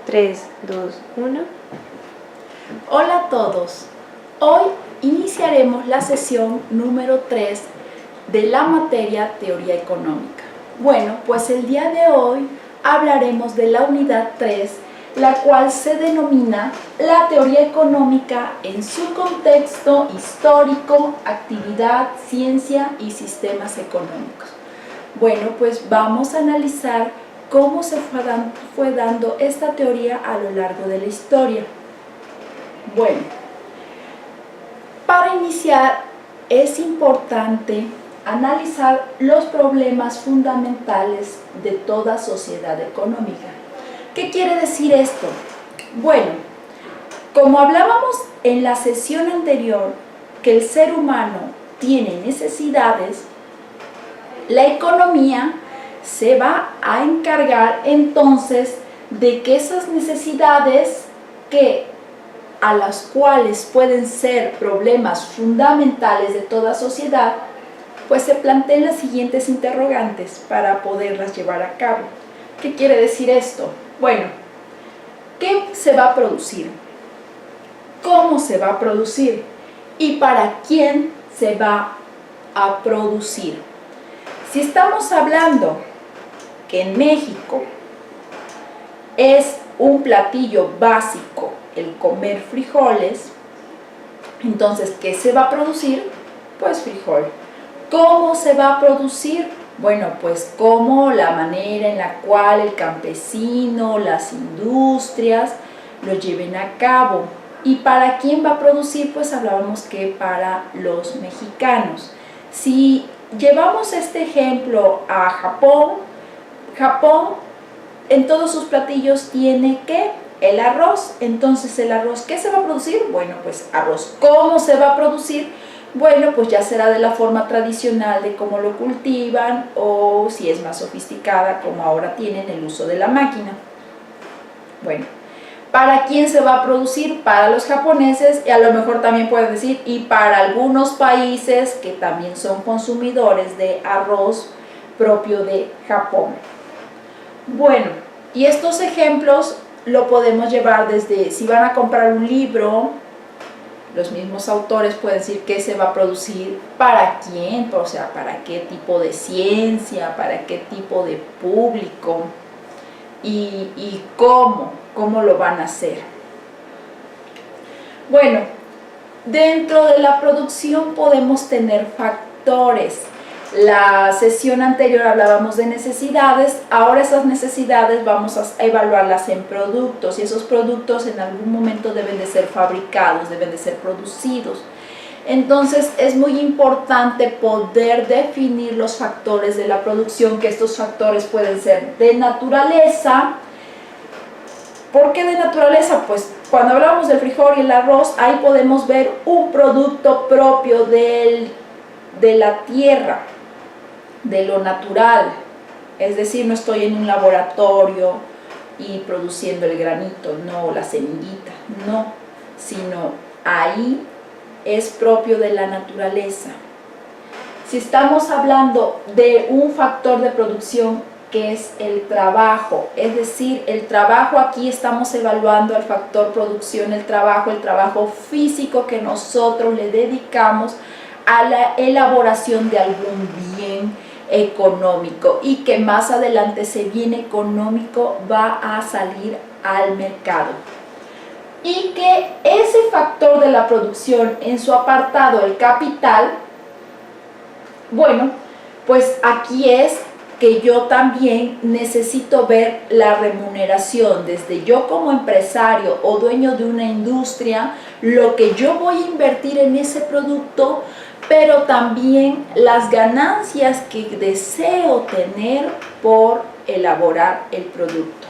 3, 2, 1. Hola a todos. Hoy iniciaremos la sesión número 3 de la materia Teoría Económica. Bueno, pues el día de hoy hablaremos de la unidad 3, la cual se denomina la teoría económica en su contexto histórico, actividad, ciencia y sistemas económicos. Bueno, pues vamos a analizar cómo se fue dando esta teoría a lo largo de la historia. Bueno, para iniciar es importante analizar los problemas fundamentales de toda sociedad económica. ¿Qué quiere decir esto? Bueno, como hablábamos en la sesión anterior, que el ser humano tiene necesidades, la economía se va a encargar entonces de que esas necesidades a las cuales pueden ser problemas fundamentales de toda sociedad, pues se planteen las siguientes interrogantes para poderlas llevar a cabo. ¿Qué quiere decir esto? Bueno, ¿qué se va a producir? ¿Cómo se va a producir? ¿Y para quién se va a producir? Si estamos hablando que en México es un platillo básico el comer frijoles, entonces, ¿qué se va a producir? Pues frijol. ¿Cómo se va a producir? Bueno, pues como la manera en la cual el campesino, las industrias lo lleven a cabo. ¿Y para quién va a producir? Pues hablábamos que para los mexicanos. Si llevamos este ejemplo a Japón, en todos sus platillos tiene ¿qué? El arroz. Entonces, ¿el arroz qué se va a producir? Bueno, pues arroz. ¿Cómo se va a producir? Bueno, pues ya será de la forma tradicional de cómo lo cultivan, o si es más sofisticada, como ahora tienen el uso de la máquina. Bueno, ¿para quién se va a producir? Para los japoneses, y a lo mejor también pueden decir, y para algunos países que también son consumidores de arroz propio de Japón. Bueno, y estos ejemplos lo podemos llevar desde, si van a comprar un libro, los mismos autores pueden decir qué se va a producir, para quién, o sea, para qué tipo de ciencia, para qué tipo de público y cómo lo van a hacer. Bueno, dentro de la producción podemos tener factores. La sesión anterior hablábamos de necesidades, ahora esas necesidades vamos a evaluarlas en productos, y esos productos en algún momento deben de ser fabricados, deben de ser producidos. Entonces es muy importante poder definir los factores de la producción, que estos factores pueden ser de naturaleza. ¿Por qué de naturaleza? Pues cuando hablamos del frijol y el arroz, ahí podemos ver un producto propio de la tierra, de lo natural, es decir, no estoy en un laboratorio y produciendo el granito, no, la semillita, no, sino ahí es propio de la naturaleza. Si estamos hablando de un factor de producción que es el trabajo, es decir, el trabajo, aquí estamos evaluando al factor producción, el trabajo físico que nosotros le dedicamos a la elaboración de algún bien económico, y que más adelante ese bien económico va a salir al mercado, y que ese factor de la producción en su apartado, el capital, bueno, pues aquí es que yo también necesito ver la remuneración, desde yo como empresario o dueño de una industria, lo que yo voy a invertir en ese producto, pero también las ganancias que deseo tener por elaborar el producto.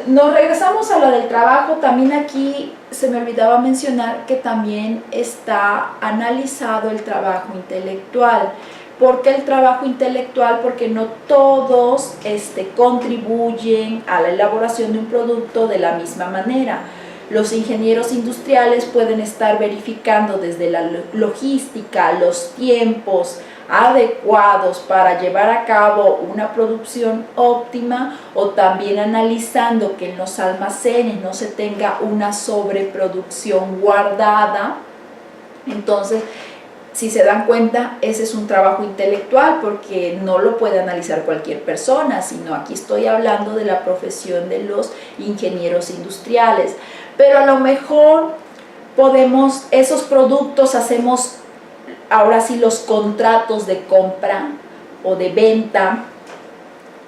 Nos regresamos a lo del trabajo. También aquí se me olvidaba mencionar que también está analizado el trabajo intelectual. ¿Por qué el trabajo intelectual? Porque no todos contribuyen a la elaboración de un producto de la misma manera. Los ingenieros industriales pueden estar verificando desde la logística, los tiempos, adecuados para llevar a cabo una producción óptima, o también analizando que en los almacenes no se tenga una sobreproducción guardada. Entonces, si se dan cuenta, ese es un trabajo intelectual porque no lo puede analizar cualquier persona, sino aquí estoy hablando de la profesión de los ingenieros industriales. Pero a lo mejor podemos, esos productos, hacemos ahora sí los contratos de compra o de venta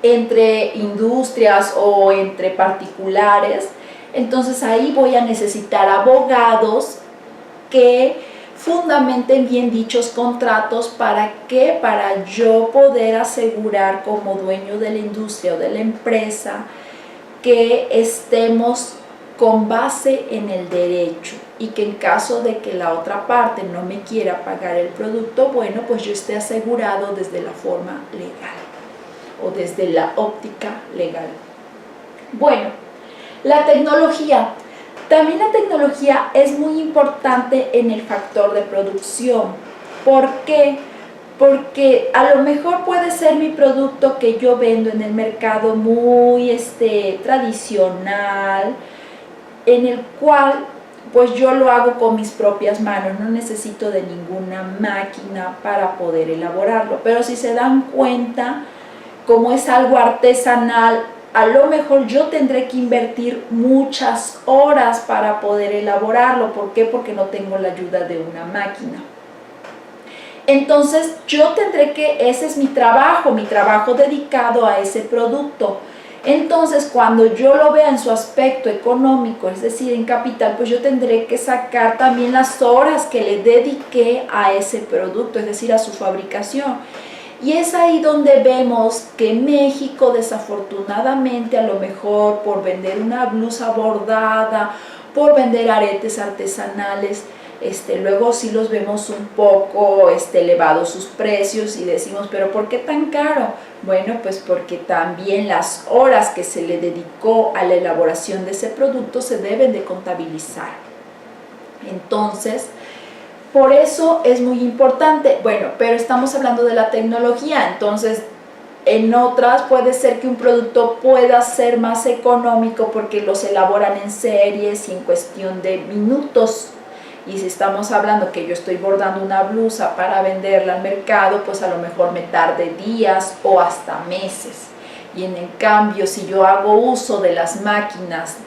entre industrias o entre particulares. Entonces ahí voy a necesitar abogados que fundamenten bien dichos contratos. ¿Para qué? Para yo poder asegurar como dueño de la industria o de la empresa que estemos con base en el derecho, y que en caso de que la otra parte no me quiera pagar el producto, bueno, pues yo esté asegurado desde la forma legal o desde la óptica legal. Bueno, la tecnología. También la tecnología es muy importante en el factor de producción. ¿Por qué? Porque a lo mejor puede ser mi producto que yo vendo en el mercado muy tradicional, en el cual pues yo lo hago con mis propias manos, no necesito de ninguna máquina para poder elaborarlo. Pero si se dan cuenta, como es algo artesanal, a lo mejor yo tendré que invertir muchas horas para poder elaborarlo. ¿Por qué? Porque no tengo la ayuda de una máquina. Entonces yo tendré que, ese es mi trabajo dedicado a ese producto. Entonces cuando yo lo vea en su aspecto económico, es decir, en capital, pues yo tendré que sacar también las horas que le dediqué a ese producto, es decir, a su fabricación. Y es ahí donde vemos que México, desafortunadamente, a lo mejor por vender una blusa bordada, por vender aretes artesanales, luego sí los vemos un poco elevados sus precios, y decimos, ¿pero por qué tan caro? Bueno, pues porque también las horas que se le dedicó a la elaboración de ese producto se deben de contabilizar. Entonces, por eso es muy importante. Bueno, pero estamos hablando de la tecnología, entonces en otras puede ser que un producto pueda ser más económico porque los elaboran en series y en cuestión de minutos. Y si estamos hablando que yo estoy bordando una blusa para venderla al mercado, pues a lo mejor me tarde días o hasta meses. Y en cambio, si yo hago uso de las máquinas,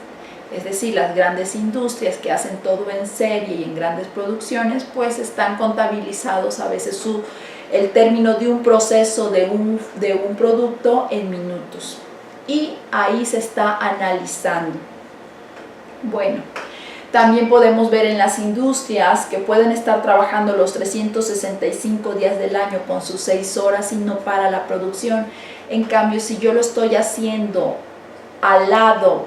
es decir, las grandes industrias que hacen todo en serie y en grandes producciones, pues están contabilizados a veces el término de un proceso de un producto en minutos. Y ahí se está analizando. Bueno, también podemos ver en las industrias que pueden estar trabajando los 365 días del año con sus 6 horas y no para la producción. En cambio, si yo lo estoy haciendo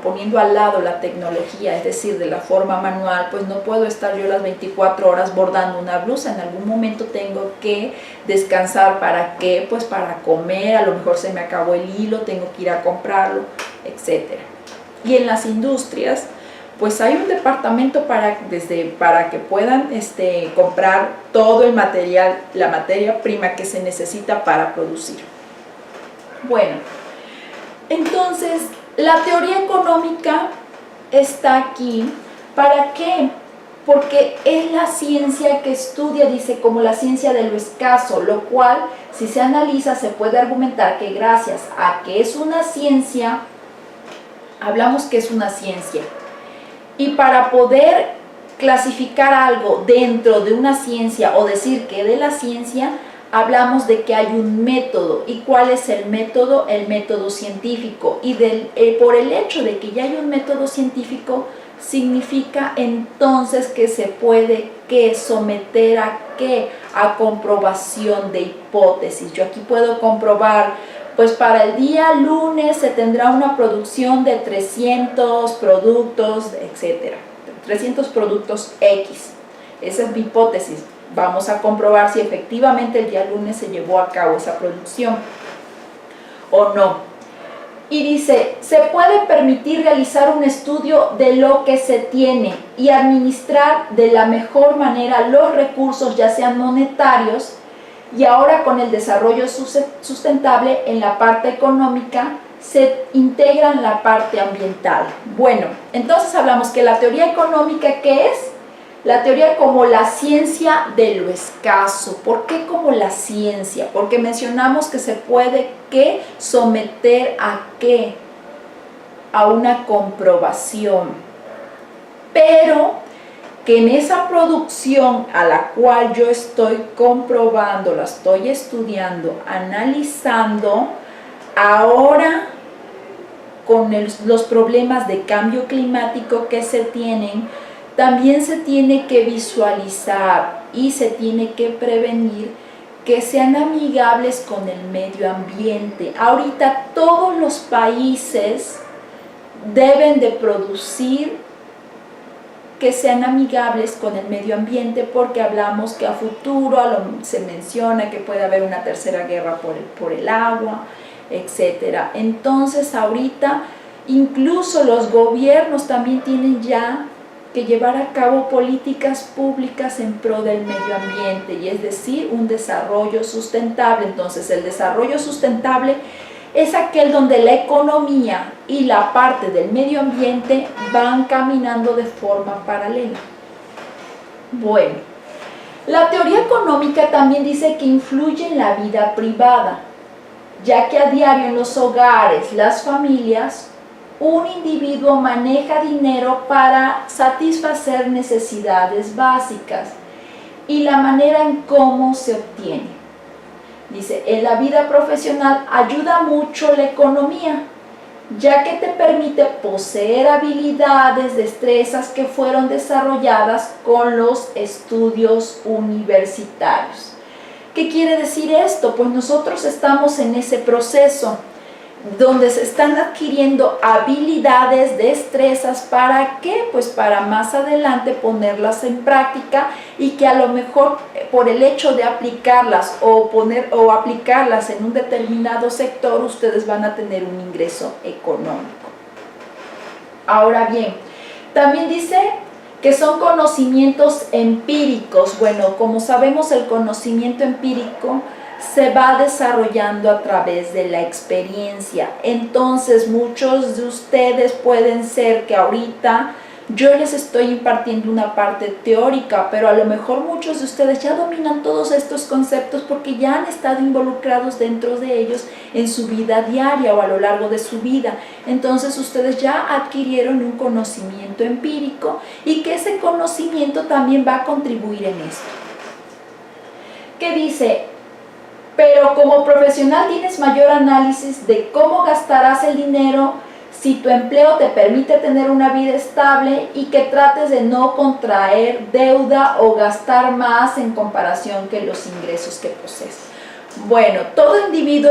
poniendo al lado la tecnología, es decir, de la forma manual, pues no puedo estar yo las 24 horas bordando una blusa. En algún momento tengo que descansar. ¿Para qué? Pues para comer, a lo mejor se me acabó el hilo, tengo que ir a comprarlo, etc. Y en las industrias, pues hay un departamento para que puedan comprar todo el material, la materia prima que se necesita para producir. Bueno, entonces la teoría económica está aquí. ¿Para qué? Porque es la ciencia que estudia, dice, como la ciencia de lo escaso, lo cual, si se analiza, se puede argumentar que gracias a que es una ciencia, hablamos que es una ciencia, y para poder clasificar algo dentro de una ciencia o decir que de la ciencia, hablamos de que hay un método. ¿Y cuál es el método? El método científico. Y por el hecho de que ya hay un método científico, significa entonces que se puede someter a comprobación de hipótesis. Yo aquí puedo comprobar, pues para el día lunes se tendrá una producción de 300 productos, etcétera, 300 productos X. Esa es mi hipótesis. Vamos a comprobar si efectivamente el día lunes se llevó a cabo esa producción o no. Y dice, se puede permitir realizar un estudio de lo que se tiene y administrar de la mejor manera los recursos, ya sean monetarios, y ahora con el desarrollo sustentable en la parte económica se integra en la parte ambiental. Bueno, entonces hablamos que la teoría económica, ¿qué es? La teoría como la ciencia de lo escaso. ¿Por qué como la ciencia? Porque mencionamos que se puede ¿qué? Someter a ¿qué? A una comprobación. Pero que en esa producción a la cual yo estoy comprobando, la estoy estudiando, analizando, ahora con los problemas de cambio climático que se tienen, también se tiene que visualizar y se tiene que prevenir que sean amigables con el medio ambiente. Ahorita todos los países deben de producir que sean amigables con el medio ambiente, porque hablamos que a futuro se menciona que puede haber una tercera guerra por el agua, etc. Entonces ahorita incluso los gobiernos también tienen ya que llevar a cabo políticas públicas en pro del medio ambiente, y es decir, un desarrollo sustentable. Entonces el desarrollo sustentable es aquel donde la economía y la parte del medio ambiente van caminando de forma paralela. Bueno, la teoría económica también dice que influye en la vida privada, ya que a diario en los hogares, las familias, un individuo maneja dinero para satisfacer necesidades básicas y la manera en cómo se obtiene. Dice, en la vida profesional ayuda mucho la economía, ya que te permite poseer habilidades, destrezas que fueron desarrolladas con los estudios universitarios. ¿Qué quiere decir esto? Pues nosotros estamos en ese proceso donde se están adquiriendo habilidades, destrezas, ¿para qué? Pues para más adelante ponerlas en práctica, y que a lo mejor por el hecho de aplicarlas o aplicarlas en un determinado sector, ustedes van a tener un ingreso económico. Ahora bien, también dice que son conocimientos empíricos. Bueno, como sabemos, el conocimiento empírico se va desarrollando a través de la experiencia. Entonces muchos de ustedes pueden ser que ahorita yo les estoy impartiendo una parte teórica, pero a lo mejor muchos de ustedes ya dominan todos estos conceptos porque ya han estado involucrados dentro de ellos en su vida diaria o a lo largo de su vida. Entonces ustedes ya adquirieron un conocimiento empírico, y que ese conocimiento también va a contribuir en esto. ¿Qué dice? Pero como profesional tienes mayor análisis de cómo gastarás el dinero si tu empleo te permite tener una vida estable, y que trates de no contraer deuda o gastar más en comparación que los ingresos que posees. Bueno, todo individuo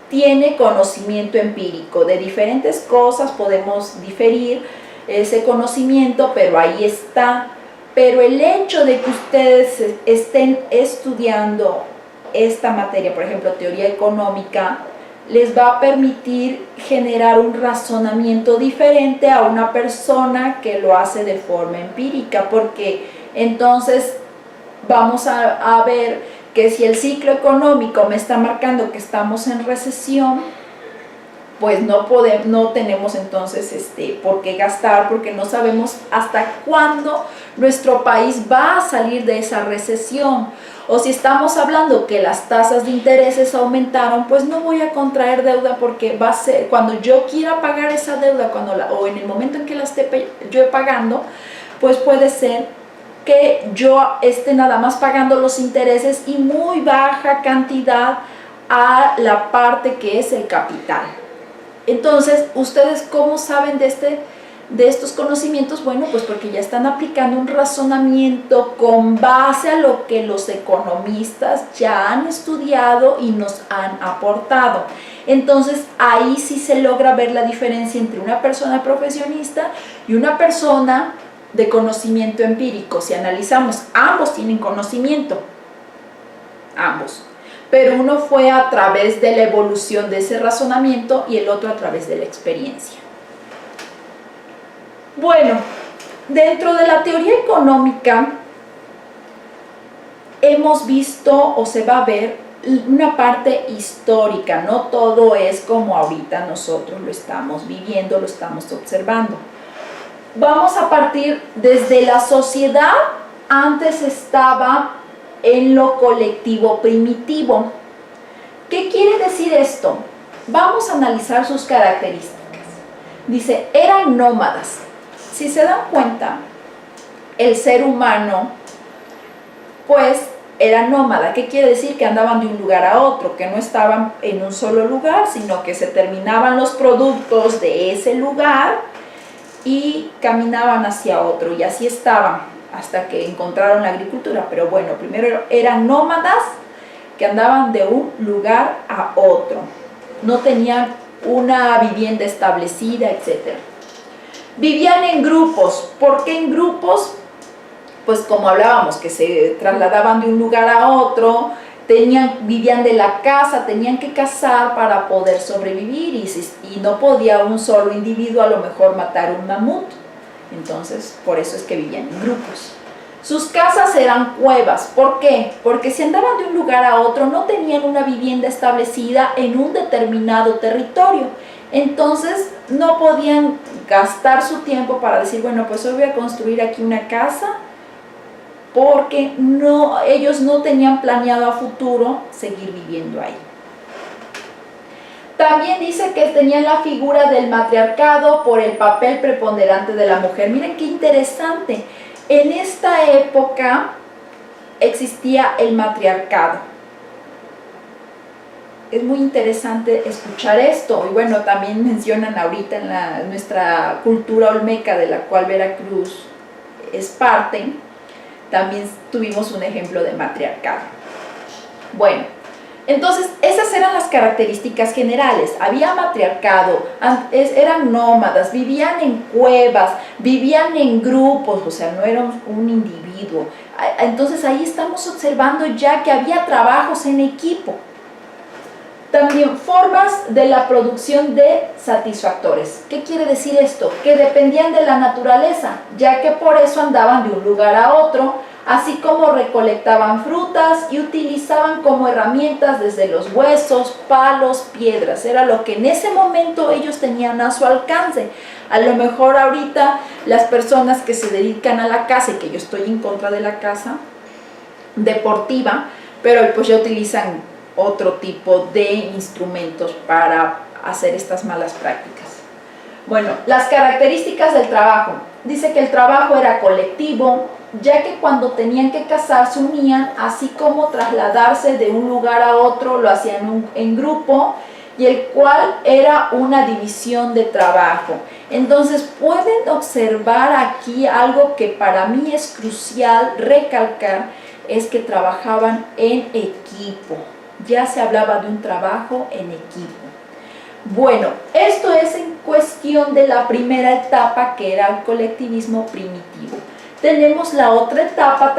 tiene conocimiento empírico de diferentes cosas, podemos diferir ese conocimiento, pero ahí está. Pero el hecho de que ustedes estén estudiando esta materia, por ejemplo, teoría económica, les va a permitir generar un razonamiento diferente a una persona que lo hace de forma empírica, porque entonces vamos a ver que si el ciclo económico me está marcando que estamos en recesión, pues no tenemos entonces por qué gastar, porque no sabemos hasta cuándo nuestro país va a salir de esa recesión. O si estamos hablando que las tasas de intereses aumentaron, pues no voy a contraer deuda, porque va a ser cuando yo quiera pagar esa deuda, o en el momento en que la esté yo pagando, pues puede ser que yo esté nada más pagando los intereses y muy baja cantidad a la parte que es el capital. Entonces, ¿ustedes cómo saben de estos conocimientos? Bueno, pues porque ya están aplicando un razonamiento con base a lo que los economistas ya han estudiado y nos han aportado. Entonces, ahí sí se logra ver la diferencia entre una persona profesionista y una persona de conocimiento empírico. Si analizamos, ambos tienen conocimiento, ambos. Pero uno fue a través de la evolución de ese razonamiento y el otro a través de la experiencia. Bueno, dentro de la teoría económica hemos visto o se va a ver una parte histórica, no todo es como ahorita nosotros lo estamos viviendo, lo estamos observando. Vamos a partir desde la sociedad, antes estaba en lo colectivo primitivo. ¿Qué quiere decir esto? Vamos a analizar sus características. Dice, eran nómadas. Si se dan cuenta, el ser humano, pues, era nómada. ¿Qué quiere decir? Que andaban de un lugar a otro, que no estaban en un solo lugar, sino que se terminaban los productos de ese lugar y caminaban hacia otro, y así estaban hasta que encontraron la agricultura. Pero bueno, primero eran nómadas que andaban de un lugar a otro, no tenían una vivienda establecida, etc. Vivían en grupos. ¿Por qué en grupos? Pues como hablábamos, que se trasladaban de un lugar a otro, vivían de la caza, tenían que cazar para poder sobrevivir, y no podía un solo individuo a lo mejor matar un mamut. Entonces, por eso es que vivían en grupos. Sus casas eran cuevas. ¿Por qué? Porque si andaban de un lugar a otro, no tenían una vivienda establecida en un determinado territorio. Entonces, no podían gastar su tiempo para decir, bueno, pues hoy voy a construir aquí una casa, porque ellos no tenían planeado a futuro seguir viviendo ahí. También dice que tenían la figura del matriarcado por el papel preponderante de la mujer. Miren qué interesante. En esta época existía el matriarcado. Es muy interesante escuchar esto. Y bueno, también mencionan ahorita en nuestra cultura olmeca, de la cual Veracruz es parte, también tuvimos un ejemplo de matriarcado. Bueno, entonces esas eran las características generales. Había matriarcado, eran nómadas, vivían en cuevas, vivían en grupos, o sea, no era un individuo. Entonces ahí estamos observando ya que había trabajos en equipo. También formas de la producción de satisfactores. ¿Qué quiere decir esto? Que dependían de la naturaleza, ya que por eso andaban de un lugar a otro, así como recolectaban frutas y utilizaban como herramientas desde los huesos, palos, piedras. Era lo que en ese momento ellos tenían a su alcance. A lo mejor ahorita las personas que se dedican a la caza, y que yo estoy en contra de la caza deportiva, pero pues ya utilizan otro tipo de instrumentos para hacer estas malas prácticas. Bueno, las características del trabajo. Dice que el trabajo era colectivo, ya que cuando tenían que cazar se unían, así como trasladarse de un lugar a otro lo hacían en grupo, y el cual era una división de trabajo. Entonces pueden observar aquí algo que para mí es crucial recalcar, es que trabajaban en equipo. Ya se hablaba de un trabajo en equipo. Bueno, esto es en cuestión de la primera etapa, que era el colectivismo primitivo. Tenemos la otra etapa